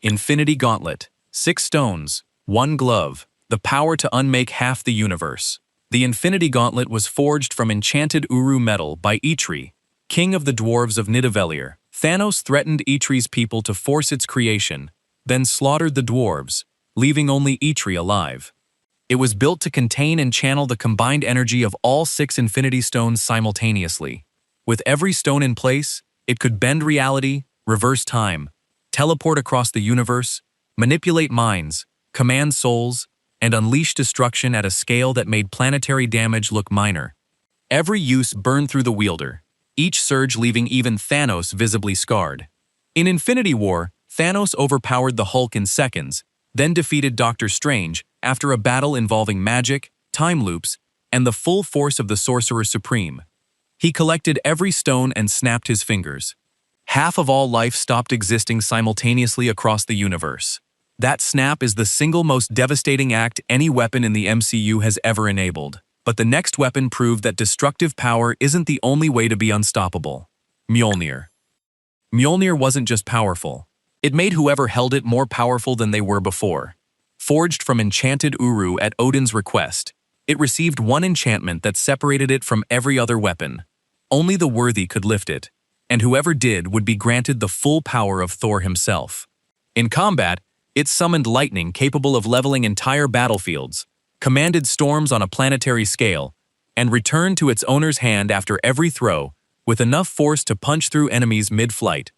Infinity Gauntlet, 6 stones, 1 glove, the power to unmake half the universe. The Infinity Gauntlet was forged from enchanted Uru metal by Eitri, king of the dwarves of Nidavellir. Thanos threatened Eitri's people to force its creation, then slaughtered the dwarves, leaving only Eitri alive. It was built to contain and channel the combined energy of all 6 Infinity Stones simultaneously. With every stone in place, it could bend reality, reverse time, teleport across the universe, manipulate minds, command souls, and unleash destruction at a scale that made planetary damage look minor. Every use burned through the wielder, each surge leaving even Thanos visibly scarred. In Infinity War, Thanos overpowered the Hulk in seconds, then defeated Doctor Strange after a battle involving magic, time loops, and the full force of the Sorcerer Supreme. He collected every stone and snapped his fingers. Half of all life stopped existing simultaneously across the universe. That snap is the single most devastating act any weapon in the MCU has ever enabled. But the next weapon proved that destructive power isn't the only way to be unstoppable. Mjolnir. Mjolnir wasn't just powerful. It made whoever held it more powerful than they were before. Forged from enchanted Uru at Odin's request, it received one enchantment that separated it from every other weapon. Only the worthy could lift it, and whoever did would be granted the full power of Thor himself. In combat, it summoned lightning capable of leveling entire battlefields, commanded storms on a planetary scale, and returned to its owner's hand after every throw, with enough force to punch through enemies mid-flight.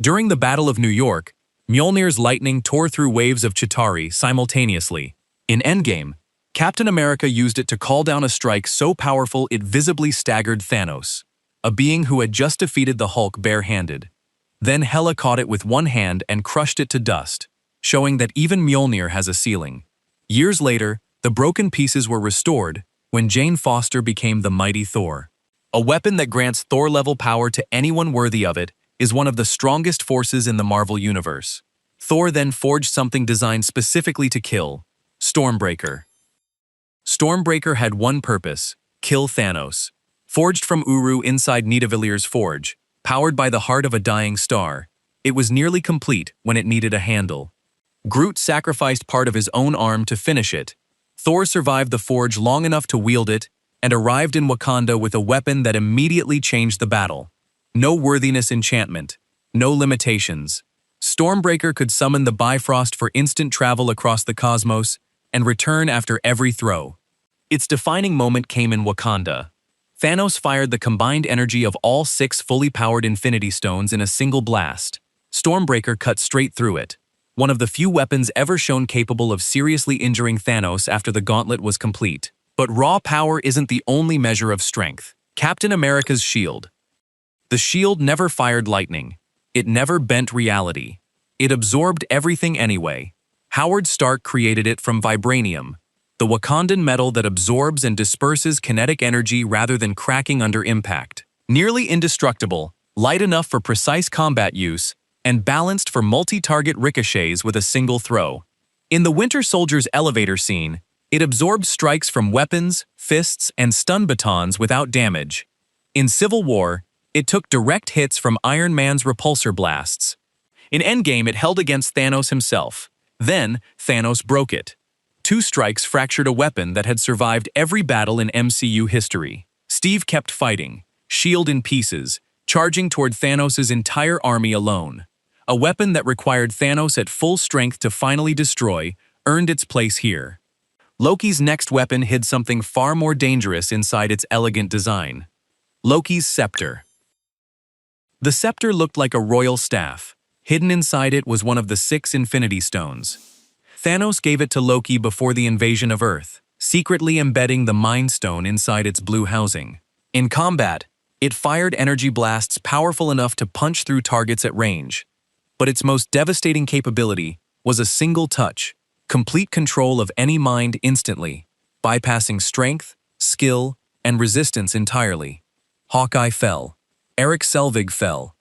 During the Battle of New York, Mjolnir's lightning tore through waves of Chitauri simultaneously. In Endgame, Captain America used it to call down a strike so powerful it visibly staggered Thanos, a being who had just defeated the Hulk bare-handed. Then Hela caught it with one hand and crushed it to dust, showing that even Mjolnir has a ceiling. Years later, the broken pieces were restored when Jane Foster became the mighty Thor. A weapon that grants Thor-level power to anyone worthy of it is one of the strongest forces in the Marvel Universe. Thor then forged something designed specifically to kill: Stormbreaker. Stormbreaker had one purpose: kill Thanos. Forged from Uru inside Nidavellir's forge, powered by the heart of a dying star, it was nearly complete when it needed a handle. Groot sacrificed part of his own arm to finish it. Thor survived the forge long enough to wield it and arrived in Wakanda with a weapon that immediately changed the battle. No worthiness enchantment, no limitations. Stormbreaker could summon the Bifrost for instant travel across the cosmos and return after every throw. Its defining moment came in Wakanda. Thanos fired the combined energy of all 6 fully powered Infinity Stones in a single blast. Stormbreaker cut straight through it, one of the few weapons ever shown capable of seriously injuring Thanos after the gauntlet was complete. But raw power isn't the only measure of strength. Captain America's shield. The shield never fired lightning. It never bent reality. It absorbed everything anyway. Howard Stark created it from vibranium, the Wakandan metal that absorbs and disperses kinetic energy rather than cracking under impact. Nearly indestructible, light enough for precise combat use, and balanced for multi-target ricochets with a single throw. In the Winter Soldier's elevator scene, it absorbed strikes from weapons, fists, and stun batons without damage. In Civil War, it took direct hits from Iron Man's repulsor blasts. In Endgame, it held against Thanos himself. Then, Thanos broke it. 2 strikes fractured a weapon that had survived every battle in MCU history. Steve kept fighting, shield in pieces, charging toward Thanos' entire army alone. A weapon that required Thanos at full strength to finally destroy earned its place here. Loki's next weapon hid something far more dangerous inside its elegant design: Loki's scepter. The scepter looked like a royal staff. Hidden inside it was one of the 6 Infinity Stones. Thanos gave it to Loki before the invasion of Earth, secretly embedding the Mind Stone inside its blue housing. In combat, it fired energy blasts powerful enough to punch through targets at range. But its most devastating capability was a single touch: complete control of any mind instantly, bypassing strength, skill, and resistance entirely. Hawkeye fell. Erik Selvig fell.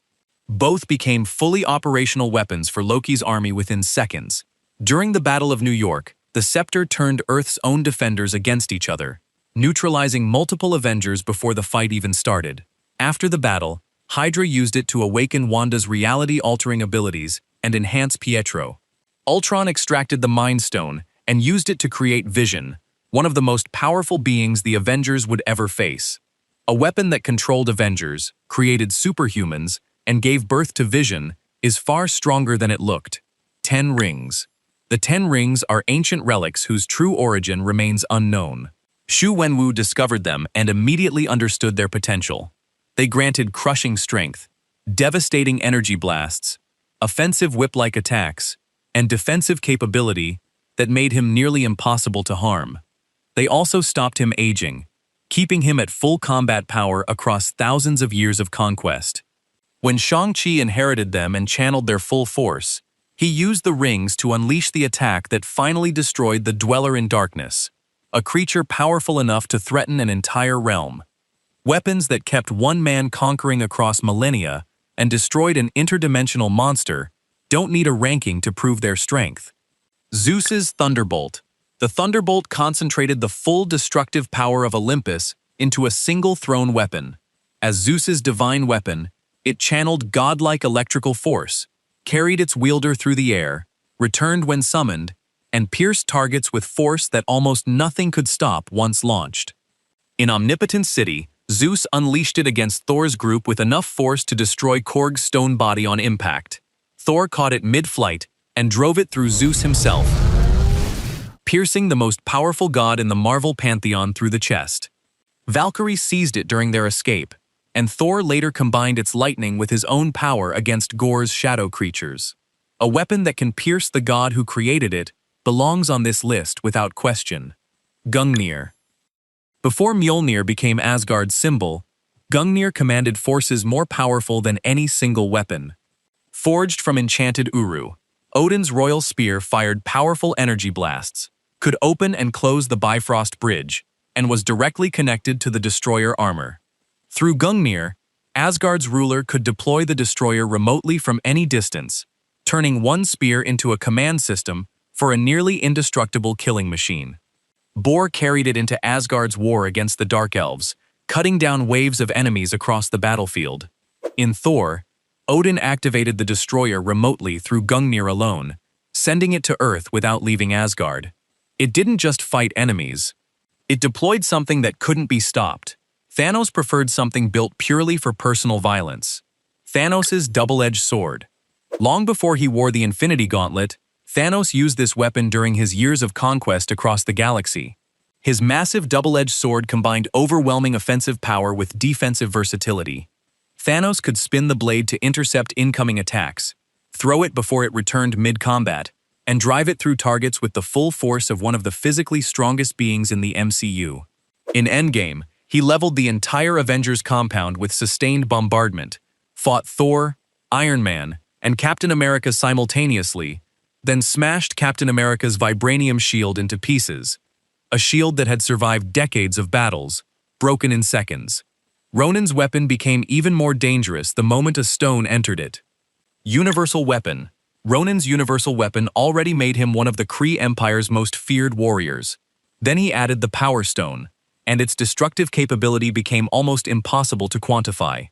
Both became fully operational weapons for Loki's army within seconds. During the Battle of New York, the scepter turned Earth's own defenders against each other, neutralizing multiple Avengers before the fight even started. After the battle, Hydra used it to awaken Wanda's reality-altering abilities and enhance Pietro, Ultron extracted the Mind Stone and used it to create Vision, one of the most powerful beings the Avengers would ever face. A weapon that controlled Avengers, created superhumans, and gave birth to Vision is far stronger than it looked. 10 Rings. The 10 Rings are ancient relics whose true origin remains unknown. Xu Wenwu discovered them and immediately understood their potential. They granted crushing strength, devastating energy blasts, offensive whip-like attacks, and defensive capability that made him nearly impossible to harm. They also stopped him aging, keeping him at full combat power across thousands of years of conquest. When Shang-Chi inherited them and channeled their full force, he used the rings to unleash the attack that finally destroyed the Dweller in Darkness, a creature powerful enough to threaten an entire realm. Weapons that kept one man conquering across millennia and destroyed an interdimensional monster don't need a ranking to prove their strength. Zeus's Thunderbolt. The Thunderbolt concentrated the full destructive power of Olympus into a single thrown weapon. As Zeus's divine weapon, it channeled godlike electrical force, carried its wielder through the air, returned when summoned, and pierced targets with force that almost nothing could stop once launched. In Omnipotent City, Zeus unleashed it against Thor's group with enough force to destroy Korg's stone body on impact. Thor caught it mid-flight and drove it through Zeus himself, piercing the most powerful god in the Marvel pantheon through the chest. Valkyrie seized it during their escape, and Thor later combined its lightning with his own power against Gor's shadow creatures. A weapon that can pierce the god who created it belongs on this list without question. Gungnir. Before Mjolnir became Asgard's symbol, Gungnir commanded forces more powerful than any single weapon. Forged from enchanted Uru, Odin's royal spear fired powerful energy blasts, could open and close the Bifrost Bridge, and was directly connected to the destroyer armor. Through Gungnir, Asgard's ruler could deploy the destroyer remotely from any distance, turning one spear into a command system for a nearly indestructible killing machine. Bor carried it into Asgard's war against the Dark Elves, cutting down waves of enemies across the battlefield. In Thor, Odin activated the destroyer remotely through Gungnir alone, sending it to Earth without leaving Asgard. It didn't just fight enemies. It deployed something that couldn't be stopped. Thanos preferred something built purely for personal violence. Thanos' double-edged sword. Long before he wore the Infinity Gauntlet, Thanos used this weapon during his years of conquest across the galaxy. His massive double-edged sword combined overwhelming offensive power with defensive versatility. Thanos could spin the blade to intercept incoming attacks, throw it before it returned mid-combat, and drive it through targets with the full force of one of the physically strongest beings in the MCU. In Endgame, he leveled the entire Avengers compound with sustained bombardment, fought Thor, Iron Man, and Captain America simultaneously, then smashed Captain America's vibranium shield into pieces, a shield that had survived decades of battles, broken in seconds. Ronin's weapon became even more dangerous the moment a stone entered it. Universal Weapon. Ronin's universal weapon already made him one of the Kree Empire's most feared warriors. Then he added the Power Stone, and its destructive capability became almost impossible to quantify.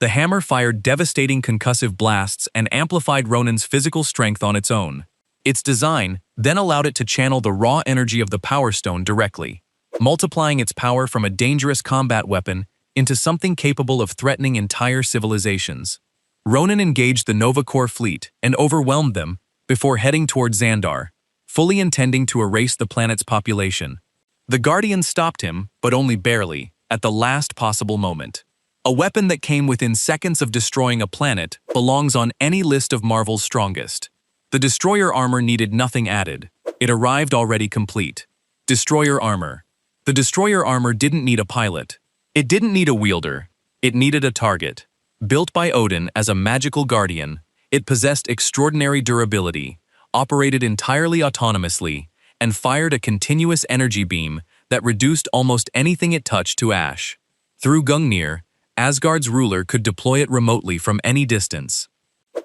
The hammer fired devastating concussive blasts and amplified Ronin's physical strength on its own. Its design then allowed it to channel the raw energy of the Power Stone directly, multiplying its power from a dangerous combat weapon into something capable of threatening entire civilizations. Ronin engaged the Nova Corps fleet and overwhelmed them before heading toward Xandar, fully intending to erase the planet's population. The Guardians stopped him, but only barely, at the last possible moment. A weapon that came within seconds of destroying a planet belongs on any list of Marvel's strongest. The destroyer armor needed nothing added. It arrived already complete. Destroyer armor. The destroyer armor didn't need a pilot. It didn't need a wielder. It needed a target. Built by Odin as a magical guardian, it possessed extraordinary durability, operated entirely autonomously, and fired a continuous energy beam that reduced almost anything it touched to ash. Through Gungnir, Asgard's ruler could deploy it remotely from any distance.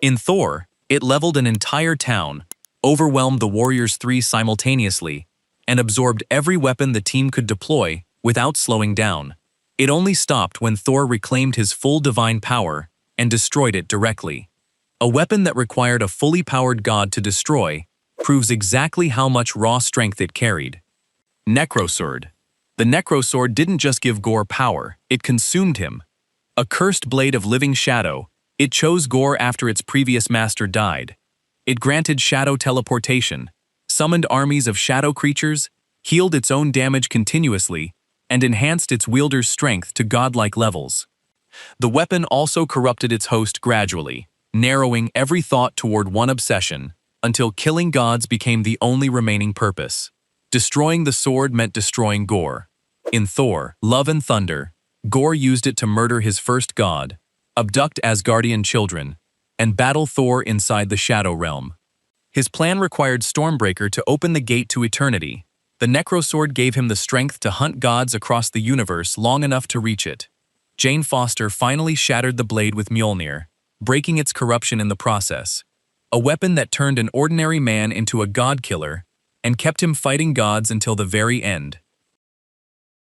In Thor, it leveled an entire town, overwhelmed the Warriors 3 simultaneously, and absorbed every weapon the team could deploy without slowing down. It only stopped when Thor reclaimed his full divine power and destroyed it directly. A weapon that required a fully powered god to destroy proves exactly how much raw strength it carried. Necrosword. The Necrosword didn't just give Gore power, it consumed him. A cursed blade of living shadow, it chose Gore after its previous master died. It granted shadow teleportation, summoned armies of shadow creatures, healed its own damage continuously, and enhanced its wielder's strength to godlike levels. The weapon also corrupted its host gradually, narrowing every thought toward one obsession, until killing gods became the only remaining purpose. Destroying the sword meant destroying Gore. In Thor, Love and Thunder, Gore used it to murder his first god, abduct Asgardian children, and battle Thor inside the Shadow Realm. His plan required Stormbreaker to open the gate to eternity. The Necrosword gave him the strength to hunt gods across the universe long enough to reach it. Jane Foster finally shattered the blade with Mjolnir, breaking its corruption in the process. A weapon that turned an ordinary man into a god killer and kept him fighting gods until the very end.